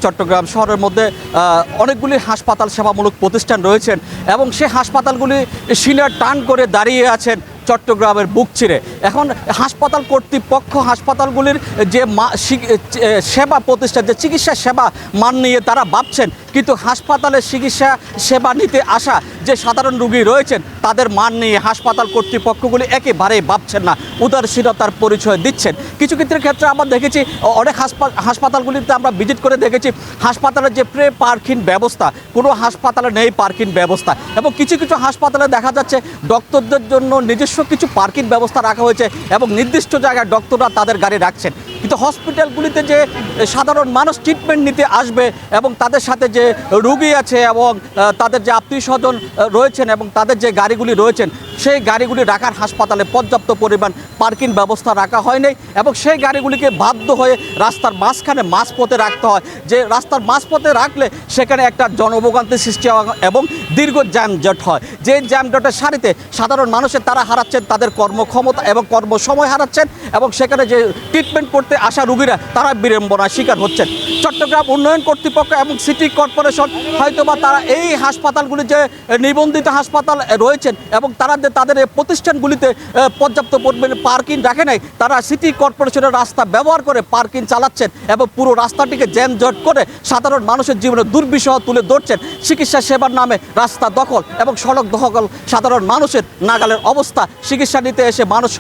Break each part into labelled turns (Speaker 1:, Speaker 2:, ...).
Speaker 1: চট্টগ্রাম শহরের মধ্যে অনেকগুলি হাসপাতাল সেবামূলক প্রতিষ্ঠান রয়েছেন এবং সেই হাসপাতালগুলি শিলার টান করে দাঁড়িয়ে আছেন চট্টগ্রামের বুক চিরে। এখন হাসপাতাল কর্তৃপক্ষ হাসপাতালগুলির যে সেবা প্রতিষ্ঠান, যে চিকিৎসা সেবা মান নিয়ে তারা ভাবছেন, কিন্তু হাসপাতালের চিকিৎসা সেবা নিতে আসা যে সাধারণ রোগী রয়েছেন তাদের মান নিয়ে হাসপাতাল কর্তৃপক্ষগুলি একেবারেই ভাবছেন না, উদাসীনতার পরিচয় দিচ্ছেন। কিছু ক্ষেত্রে আমরা দেখেছি অনেক হাসপাতালগুলিতে আমরা ভিজিট করে দেখেছি হাসপাতালের যে প্রে পার্কিং ব্যবস্থা, কোনো হাসপাতালে নেই পার্কিং ব্যবস্থা, এবং কিছু হাসপাতালে দেখা যাচ্ছে ডক্টরদের জন্য নিজস্ব কিছু পার্কিং ব্যবস্থা রাখা হয়েছে এবং নির্দিষ্ট জায়গায় ডক্টররা তাদের গাড়ি রাখছেন। কিন্তু হসপিটালগুলিতে যে সাধারণ মানুষ ট্রিটমেন্ট নিতে আসবে এবং তাদের সাথে যে রোগী আছে এবং তাদের যে আত্মীয় স্বজন রয়েছেন এবং তাদের যে গাড়িগুলি রয়েছেন, সেই গাড়িগুলি রাখার হাসপাতালে পর্যাপ্ত পরিমাণ পার্কিং ব্যবস্থা রাখা হয়নি এবং সেই গাড়িগুলিকে বাধ্য হয়ে রাস্তার মাঝখানে মাঝপথে রাখতে হয়। যে রাস্তার মাঝপথে রাখলে সেখানে একটা জনভোগান্তি সৃষ্টি হয় এবং দীর্ঘ যানজট হয়। যে যানজটের সারিতে সাধারণ মানুষের তারা হারাচ্ছেন তাদের কর্মক্ষমতা এবং কর্মসময় হারাচ্ছেন এবং সেখানে যে ট্রিটমেন্ট করতে আসা রোগীরা তারা বিড়ম্বনার শিকার হচ্ছেন। চট্টগ্রাম উন্নয়ন কর্তৃপক্ষ এবং সিটি কর্পোরেশন হয়তোবা তারা এই হাসপাতালগুলি যে নিবন্ধিত হাসপাতাল রয়েছেন এবং তাদের এই প্রতিষ্ঠানগুলিতে পর্যাপ্ত পরিমাণে পার্কিং রাখে নাই, তারা সিটি কর্পোরেশনের রাস্তা ব্যবহার করে পার্কিং চালাচ্ছেন এবং পুরো রাস্তাটিকে জ্যামজট করে সাধারণ মানুষের জীবনে দুর্বিষহ তুলে ধরছেন। চিকিৎসা সেবার নামে রাস্তা দখল এবং সড়ক দখল, সাধারণ মানুষের নাগালের অবস্থা। চিকিৎসা নিতে এসে মানুষ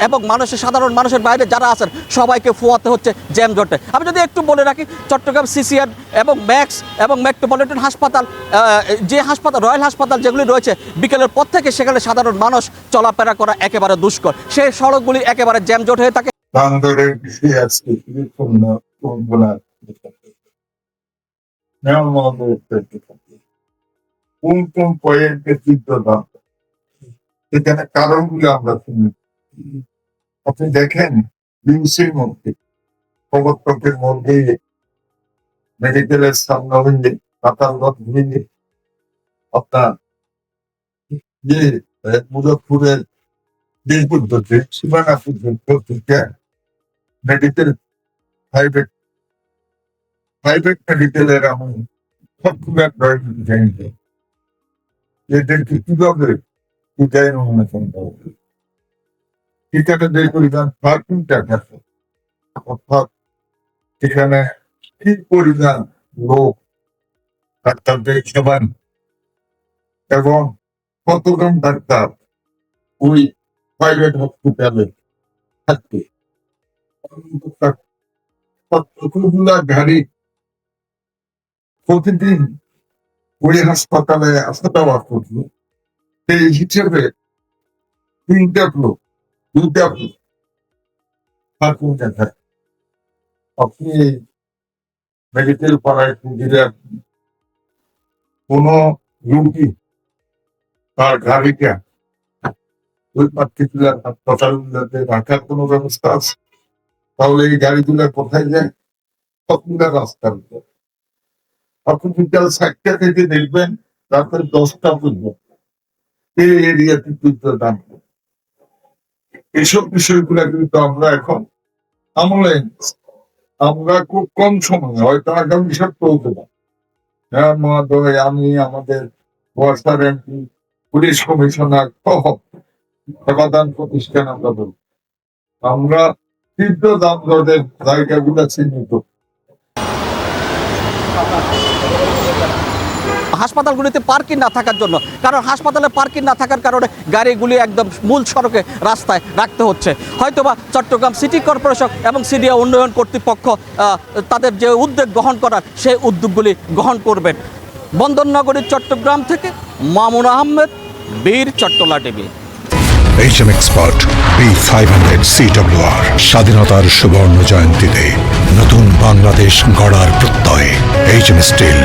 Speaker 1: এবং সাধারণ মানুষের বাইরে যারা আছেন সবাইকে ফোয়াতে হচ্ছে জ্যামজটে। আমি যদি একটু বলে রাখি, চট্টগ্রাম সিসিআর এবং ম্যাক্স এবং মেট্রোপলিটন হাসপাতাল, যে হাসপাতাল রয়্যাল হাসপাতাল যেগুলি রয়েছে, বিকেলের পর থেকে সেখানে সাধারণ মানুষ চলাফেরা করা একেবারে দুষ্কর। সেই সড়কগুলি একেবারে জ্যামজট হয়ে থাকে।
Speaker 2: এখানে কারণগুলো আমরা শুনি। আপনি দেখেন বিউসির মধ্যে, প্রবর্তকের মধ্যে, মেডিকেলের সামনে হইলে, কাতারগঞ্জ হইলে, আপনার মুজফ্ফরের পদ্ধতি, সীমানা পদ্ধতিতে মেডিকেল প্রাইভেট মেডিকেলের আমি সবগুলো জানি এদেরকে কিভাবে এখানে যে পরিমাণ পার্কিংটা গেছে, অর্থাৎ এখানে কি পরিমাণ লোক ডাক্তারদের সেবা এবং কতজন ডাক্তার ওই প্রাইভেট হসপিটালে থাকবে, কতগুলা গাড়ি প্রতিদিন ওই হাসপাতালে আসা যাওয়া করবে, সেই হিসেবে দুইটা ফ্লোর পার্কিং দেখায়। আপনি মেডিকেল পাড়ায় দিলে কোন রোগী তার গাড়িটা ওই পার্টিকুলার হাসপাতালগুলোতে রাখার কোনো ব্যবস্থা আছে? তাহলে এই গাড়িগুলো কোথায় যায়? সবগুলা রাস্তার উপর। আপনি বিকাল 4টা থেকে দেখবেন রাতের 10টা পর্যন্ত এই এরিয়াতে দাম। এইসব বিষয়গুলা কিন্তু আমরা এখন আমলে আমরা খুব কম সময়ে হয়তো আগামী সপ্তাহ হতে পারি। হ্যাঁ মহোদয়, আমি আমাদের ওয়াসার এমপি, পুলিশ কমিশনার সহ সমাধান প্রতিষ্ঠান আমরা বলি, আমরা তীব্র যানজটের জায়গাগুলো চিহ্নিত।
Speaker 1: হাসপাতালগুলিতে পার্কিং না থাকার জন্য, কারণ হাসপাতালে পার্কিং না থাকার কারণে গাড়িগুলি একদম মূল সড়কে রাস্তায় রাখতে হচ্ছে। হয়তোবা চট্টগ্রাম সিটি কর্পোরেশন এবং সিডিএ উন্নয়ন কর্তৃপক্ষ তাদের যে উদ্যোগ গ্রহণ করার সেই উদ্যোগগুলি গ্রহণ করবেন। বন্দরনগরী চট্টগ্রাম থেকে মামুন আহমেদ, বীর Chattala TV.
Speaker 3: HM Expert B500 CWR স্বাধীনতার সুবর্ণ জয়ন্তীতে নতুন বাংলাদেশ গড়ার প্রত্যয় HM Steel।